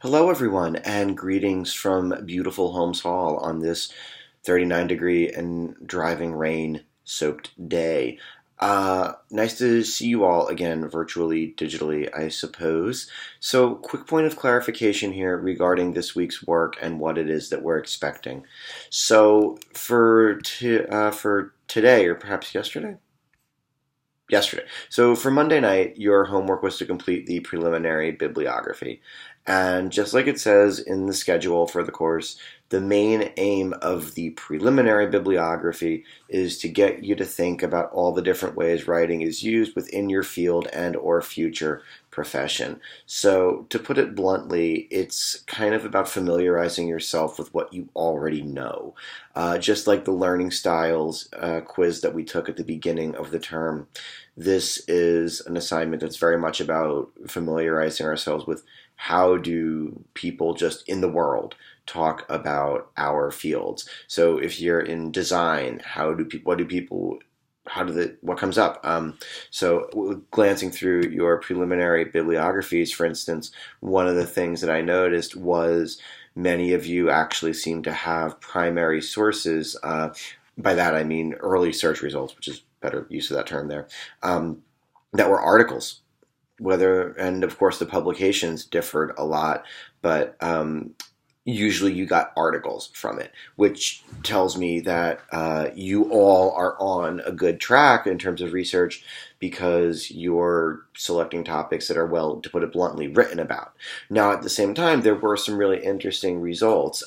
Hello, everyone, and greetings from beautiful Holmes Hall on this 39-degree and driving rain soaked day. Nice to see you all again, virtually, digitally, I suppose. So, quick point of clarification here regarding this week's work and what it is that we're expecting. So, for today, or perhaps yesterday? Yesterday. So for Monday night, your homework was to complete the preliminary bibliography. And just like it says in the schedule for the course, the main aim of the preliminary bibliography is to get you to think about all the different ways writing is used within your field and or future profession. So to put it bluntly, it's kind of about familiarizing yourself with what you already know. Just like the learning styles quiz that we took at the beginning of the term, this is an assignment that's very much about familiarizing ourselves with how do people just in the world talk about our fields. So if you're in design, what comes up? So glancing through your preliminary bibliographies, for instance, one of the things that I noticed was many of you actually seem to have primary sources. By that I mean early search results, which is better use of that term there, that were articles. And of course the publications differed a lot, but usually you got articles from it, which tells me that you all are on a good track in terms of research because you're selecting topics that are, well, to put it bluntly, written about. Now, at the same time, there were some really interesting results.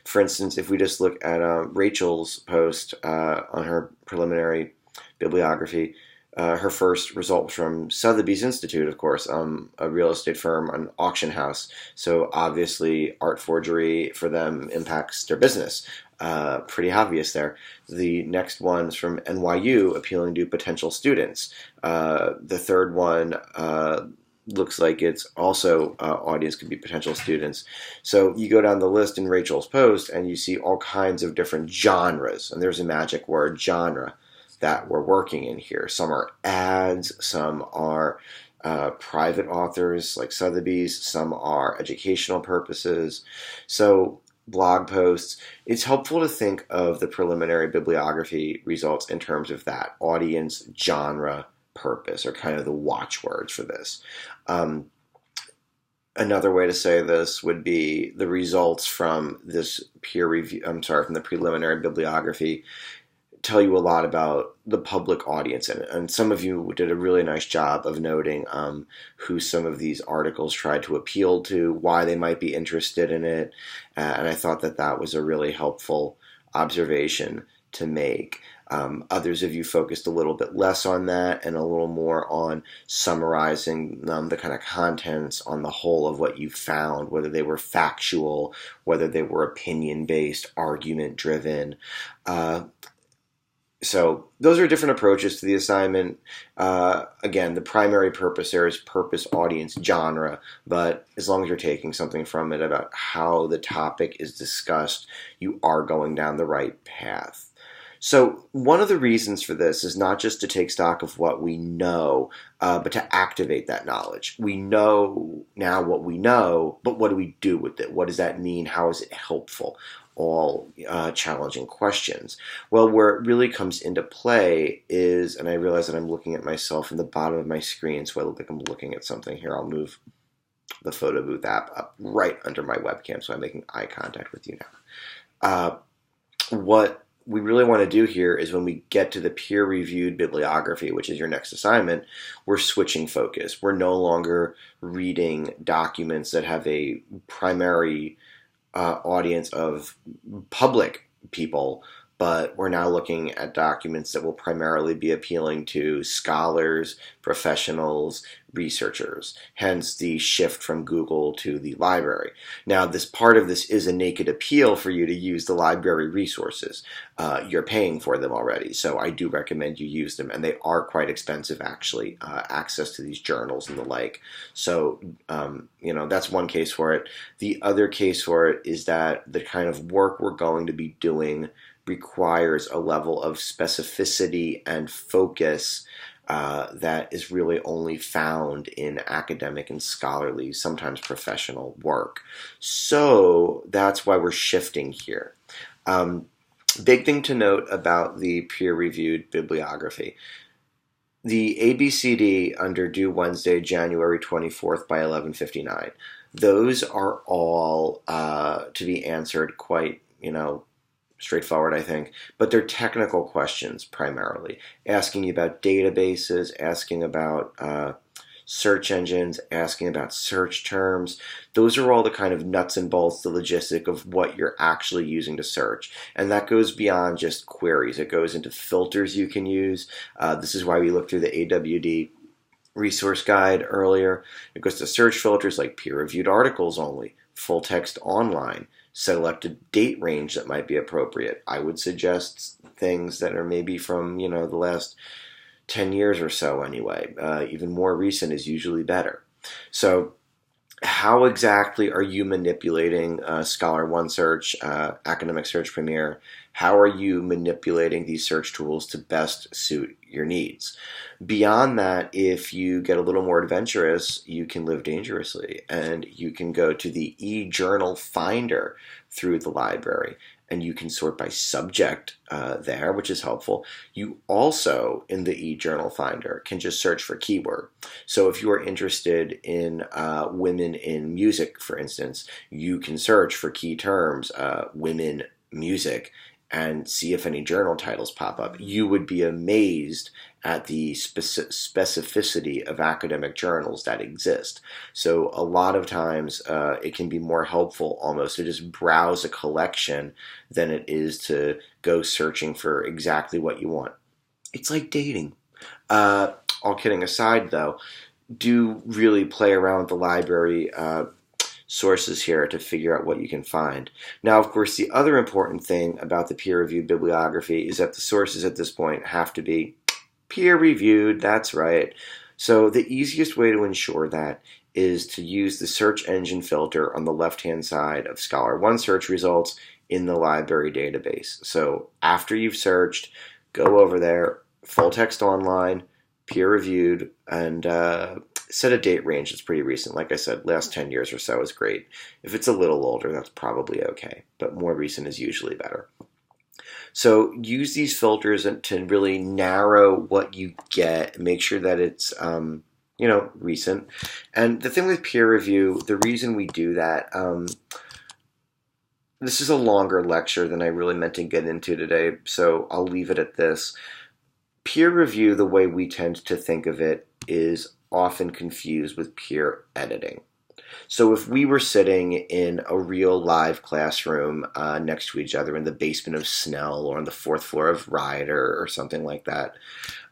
For instance, if we just look at Rachel's post on her preliminary bibliography, her first result from Sotheby's Institute, of course, a real estate firm, an auction house. So obviously, art forgery for them impacts their business. Pretty obvious there. The next one's from NYU, appealing to potential students. The third one looks like it's also audience could be potential students. So you go down the list in Rachel's post, and you see all kinds of different genres. And there's a magic word, genre, that we're working in here. Some are ads, some are private authors like Sotheby's, some are educational purposes. So blog posts, it's helpful to think of the preliminary bibliography results in terms of that audience, genre, purpose, or kind of the watchwords for this. Another way to say this would be the results from this from the preliminary bibliography tell you a lot about the public audience, and some of you did a really nice job of noting who some of these articles tried to appeal to, why they might be interested in it, and I thought that that was a really helpful observation to make. Others of you focused a little bit less on that and a little more on summarizing the kind of contents on the whole of what you found, whether they were factual, whether they were opinion-based, argument-driven. So those are different approaches to the assignment. Again, the primary purpose there is purpose, audience, genre, but as long as you're taking something from it about how the topic is discussed, you are going down the right path. So one of the reasons for this is not just to take stock of what we know, but to activate that knowledge. We know now what we know, but what do we do with it? What does that mean? How is it helpful? All challenging questions. Well, where it really comes into play is, and I realize that I'm looking at myself in the bottom of my screen, so I look like I'm looking at something here. I'll move the photo booth app up right under my webcam, so I'm making eye contact with you now. What we really want to do here is when we get to the peer-reviewed bibliography, which is your next assignment, we're switching focus. We're no longer reading documents that have a primary audience of public people, but we're now looking at documents that will primarily be appealing to scholars, professionals, researchers, hence the shift from Google to the library. Now, this part of this is a naked appeal for you to use the library resources. You're paying for them already, so I do recommend you use them, and they are quite expensive, actually, access to these journals and the like. So, that's one case for it. The other case for it is that the kind of work we're going to be doing requires a level of specificity and focus that is really only found in academic and scholarly, sometimes professional work. So that's why we're shifting here. Big thing to note about the peer-reviewed bibliography. The ABCD under due Wednesday, January 24th by 11:59. Those are all to be answered quite, straightforward, I think. But they're technical questions primarily, asking you about databases, asking about search engines, asking about search terms. Those are all the kind of nuts and bolts, the logistic of what you're actually using to search. And that goes beyond just queries. It goes into filters you can use. This is why we looked through the AWD resource guide earlier. It goes to search filters like peer-reviewed articles only, full text online, selected date range that might be appropriate. I would suggest things that are maybe from, the last 10 years or so anyway. Even more recent is usually better. So how exactly are you manipulating Scholar OneSearch, Academic Search Premier? How are you manipulating these search tools to best suit your needs? Beyond that, if you get a little more adventurous, you can live dangerously, and you can go to the e-journal finder through the library, and you can sort by subject there, which is helpful. You also, in the e-journal finder, can just search for keyword. So if you are interested in women in music, for instance, you can search for key terms, women music, and see if any journal titles pop up. You would be amazed at the specificity of academic journals that exist. So a lot of times it can be more helpful almost to just browse a collection than it is to go searching for exactly what you want. It's like dating. All kidding aside, though, do really play around with the library sources here to figure out what you can find. Now, of course, the other important thing about the peer-reviewed bibliography is that the sources at this point have to be peer-reviewed. That's right. So the easiest way to ensure that is to use the search engine filter on the left-hand side of Scholar OneSearch results in the library database. So after you've searched, go over there, full text online, peer-reviewed, and set a date range that's pretty recent. Like I said, last 10 years or so is great. If it's a little older, that's probably okay, but more recent is usually better. So use these filters to really narrow what you get, make sure that it's recent. And the thing with peer review, the reason we do that, this is a longer lecture than I really meant to get into today, so I'll leave it at this. Peer review, the way we tend to think of it, is often confused with peer editing. So if we were sitting in a real live classroom next to each other in the basement of Snell or on the fourth floor of Ryder or something like that,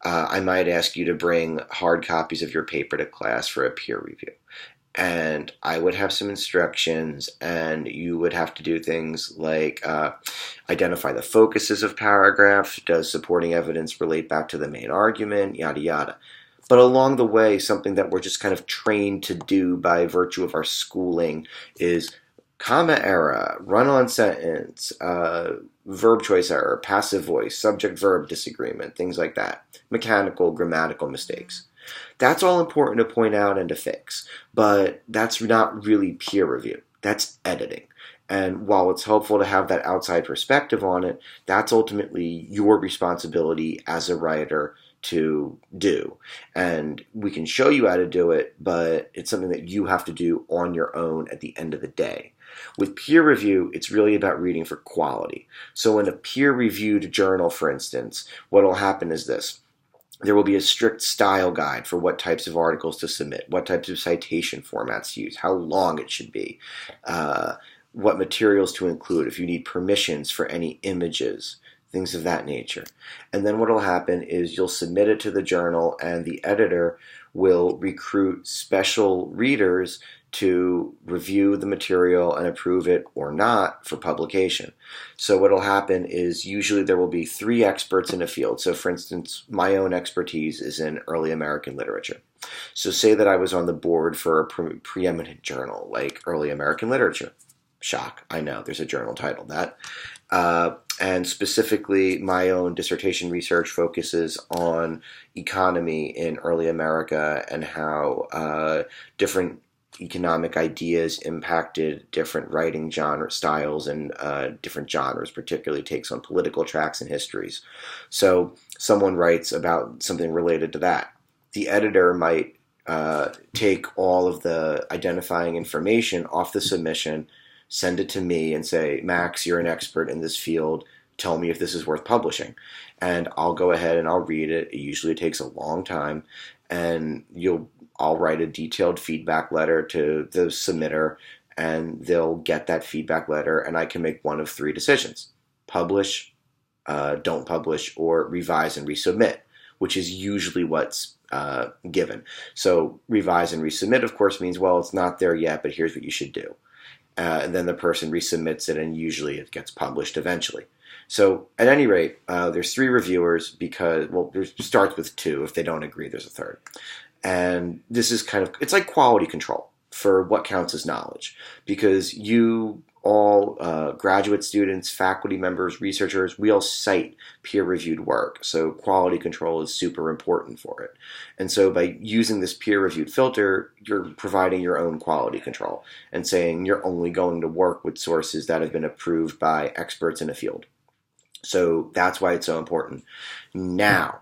I might ask you to bring hard copies of your paper to class for a peer review. And I would have some instructions, and you would have to do things like identify the focuses of paragraphs, does supporting evidence relate back to the main argument, yada yada. But along the way, something that we're just kind of trained to do by virtue of our schooling is comma error, run-on sentence, verb choice error, passive voice, subject-verb disagreement, things like that, mechanical, grammatical mistakes. That's all important to point out and to fix, but that's not really peer review. That's editing. And while it's helpful to have that outside perspective on it, that's ultimately your responsibility as a writer to do. And we can show you how to do it, but it's something that you have to do on your own at the end of the day. With peer review, it's really about reading for quality. So in a peer-reviewed journal, for instance, what will happen is this. There will be a strict style guide for what types of articles to submit, what types of citation formats to use, how long it should be, what materials to include, if you need permissions for any images, things of that nature. And then what will happen is you'll submit it to the journal, and the editor will recruit special readers to review the material and approve it or not for publication. So what will happen is usually there will be 3 experts in a field. So for instance, my own expertise is in early American literature. So say that I was on the board for a preeminent journal like Early American Literature. Shock, I know, there's a journal titled that. And specifically, my own dissertation research focuses on economy in early America and how different economic ideas impacted different writing genre styles and different genres, particularly takes on political tracks and histories. So someone writes about something related to that. The editor might take all of the identifying information off the submission, send it to me and say, Max, you're an expert in this field. Tell me if this is worth publishing. And I'll go ahead and I'll read it. It usually takes a long time. And I'll write a detailed feedback letter to the submitter, and they'll get that feedback letter, and I can make one of three decisions: publish, don't publish, or revise and resubmit, which is usually what's given. So revise and resubmit, of course, means, well, it's not there yet, but here's what you should do. And then the person resubmits it, and usually it gets published eventually. So at any rate, there's three reviewers because, well, there starts with two. If they don't agree, there's a third. And this is it's like quality control for what counts as knowledge, because you all, graduate students, faculty members, researchers, we all cite peer-reviewed work. So quality control is super important for it. And so by using this peer-reviewed filter, you're providing your own quality control and saying you're only going to work with sources that have been approved by experts in a field. So that's why it's so important. Now,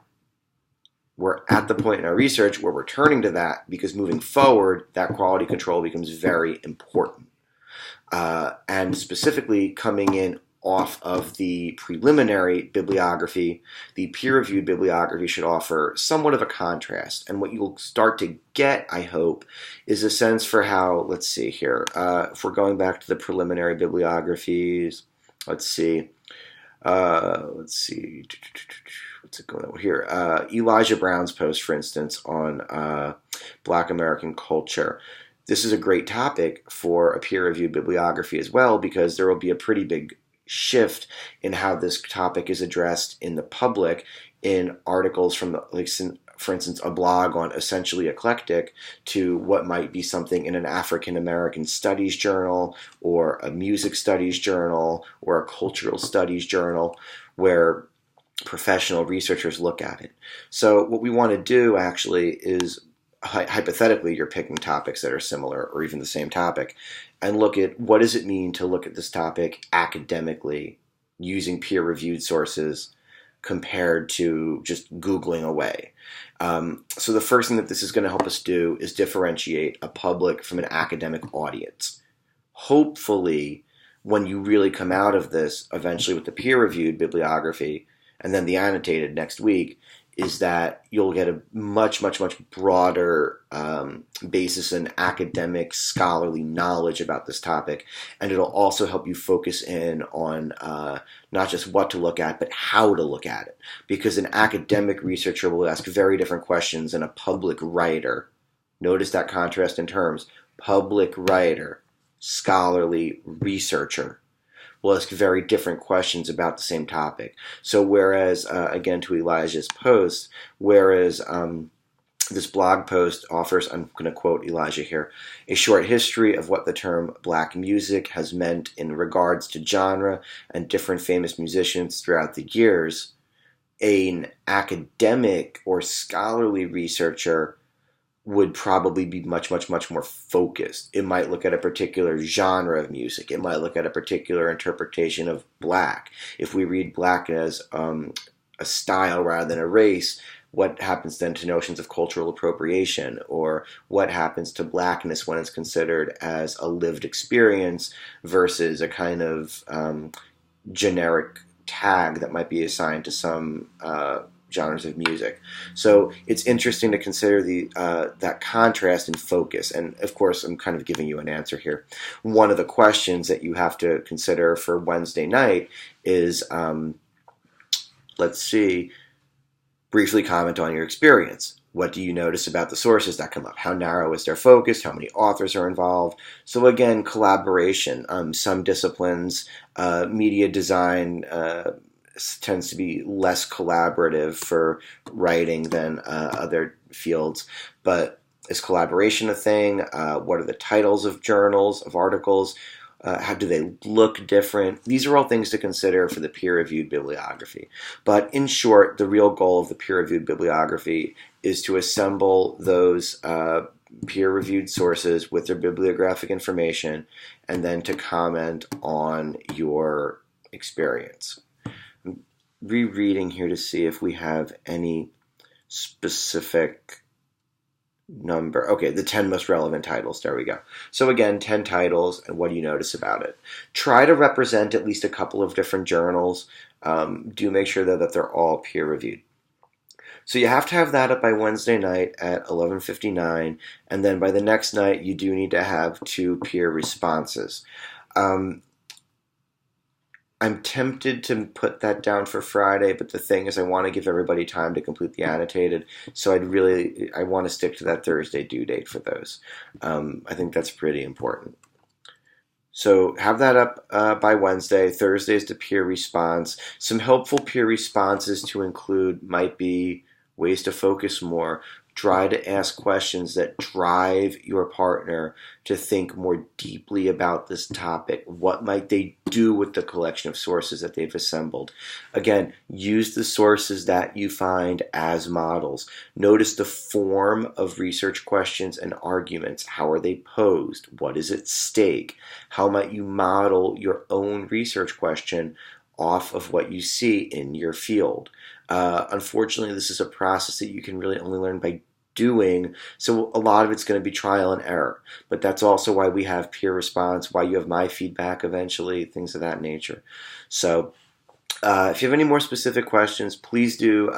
we're at the point in our research where we're turning to that, because moving forward, that quality control becomes very important. And specifically coming in off of the preliminary bibliography, the peer-reviewed bibliography should offer somewhat of a contrast. And what you'll start to get, I hope, is a sense for how, let's see here, if we're going back to the preliminary bibliographies, let's see, what's it going on here? Elijah Brown's post, for instance, on Black American culture. This is a great topic for a peer-reviewed bibliography as well, because there will be a pretty big shift in how this topic is addressed in the public in articles from, for instance, a blog on Essentially Eclectic to what might be something in an African American studies journal or a music studies journal or a cultural studies journal, where professional researchers look at it. So what we want to do actually is, hypothetically, you're picking topics that are similar or even the same topic, and look at what does it mean to look at this topic academically using peer-reviewed sources compared to just Googling away. So the first thing that this is going to help us do is differentiate a public from an academic audience. Hopefully, when you really come out of this eventually with the peer-reviewed bibliography and then the annotated next week, is that you'll get a much, much, much broader basis in academic, scholarly knowledge about this topic. And it'll also help you focus in on not just what to look at, but how to look at it. Because an academic researcher will ask very different questions than a public writer. Notice that contrast in terms. Public writer, scholarly researcher will ask very different questions about the same topic. So whereas, again, to Elijah's post, whereas this blog post offers, I'm going to quote Elijah here, a short history of what the term black music has meant in regards to genre and different famous musicians throughout the years, an academic or scholarly researcher would probably be much, much, much more focused. It might look at a particular genre of music. It might look at a particular interpretation of black. If we read black as a style rather than a race, what happens then to notions of cultural appropriation? Or what happens to blackness when it's considered as a lived experience versus a kind of generic tag that might be assigned to some genres of music. So it's interesting to consider that contrast and focus. And of course, I'm kind of giving you an answer here. One of the questions that you have to consider for Wednesday night is, let's see, briefly comment on your experience. What do you notice about the sources that come up? How narrow is their focus? How many authors are involved? So again, collaboration. Some disciplines, media design, tends to be less collaborative for writing than other fields. But is collaboration a thing? What are the titles of journals, of articles? How do they look different? These are all things to consider for the peer-reviewed bibliography. But in short, the real goal of the peer-reviewed bibliography is to assemble those peer-reviewed sources with their bibliographic information and then to comment on your experience. I'm rereading here to see if we have any specific number. Okay, the 10 most relevant titles. There we go. So again, 10 titles, and what do you notice about it? Try to represent at least a couple of different journals. Do make sure, though, that they're all peer-reviewed. So you have to have that up by Wednesday night at 11:59, and then by the next night, you do need to have 2 peer responses. I'm tempted to put that down for Friday, but the thing is I want to give everybody time to complete the annotated, so I want to stick to that Thursday due date for those. I think that's pretty important. So have that up by Wednesday. Thursday is the peer response. Some helpful peer responses to include might be ways to focus more. Try to ask questions that drive your partner to think more deeply about this topic. What might they do with the collection of sources that they've assembled? Again, use the sources that you find as models. Notice the form of research questions and arguments. How are they posed? What is at stake? How might you model your own research question off of what you see in your field? Unfortunately, this is a process that you can really only learn by doing, so a lot of it's going to be trial and error. But that's also why we have peer response, why you have my feedback eventually, things of that nature. So if you have any more specific questions, please do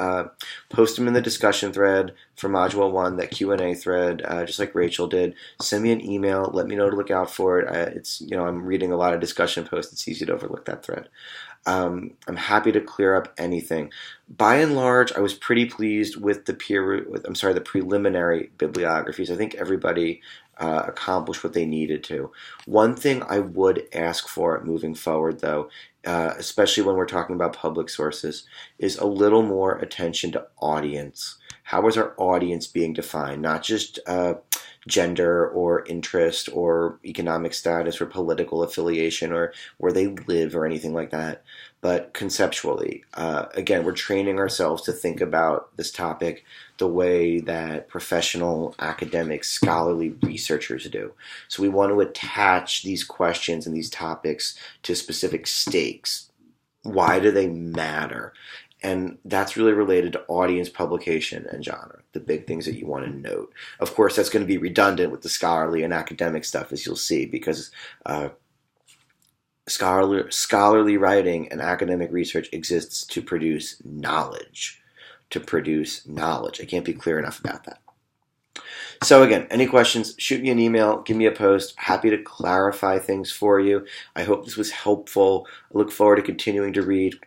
post them in the discussion thread for Module 1, that Q&A thread, just like Rachel did. Send me an email. Let me know to look out for it. I'm reading a lot of discussion posts. It's easy to overlook that thread. I'm happy to clear up anything. By and large, I was pretty pleased with the preliminary bibliographies. I think everybody accomplished what they needed to. One thing I would ask for moving forward, though, especially when we're talking about public sources, is a little more attention to audience. How is our audience being defined? Not just gender or interest or economic status or political affiliation or where they live or anything like that, but conceptually. Again, we're training ourselves to think about this topic the way that professional, academic, scholarly researchers do. So we want to attach these questions and these topics to specific stakes. Why do they matter? And that's really related to audience, publication, and genre, the big things that you want to note. Of course, that's going to be redundant with the scholarly and academic stuff, as you'll see, because scholarly writing and academic research exists to produce knowledge. I can't be clear enough about that. So again, any questions, shoot me an email, give me a post. Happy to clarify things for you. I hope this was helpful. I look forward to continuing to read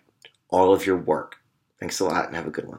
all of your work. Thanks a lot and have a good one.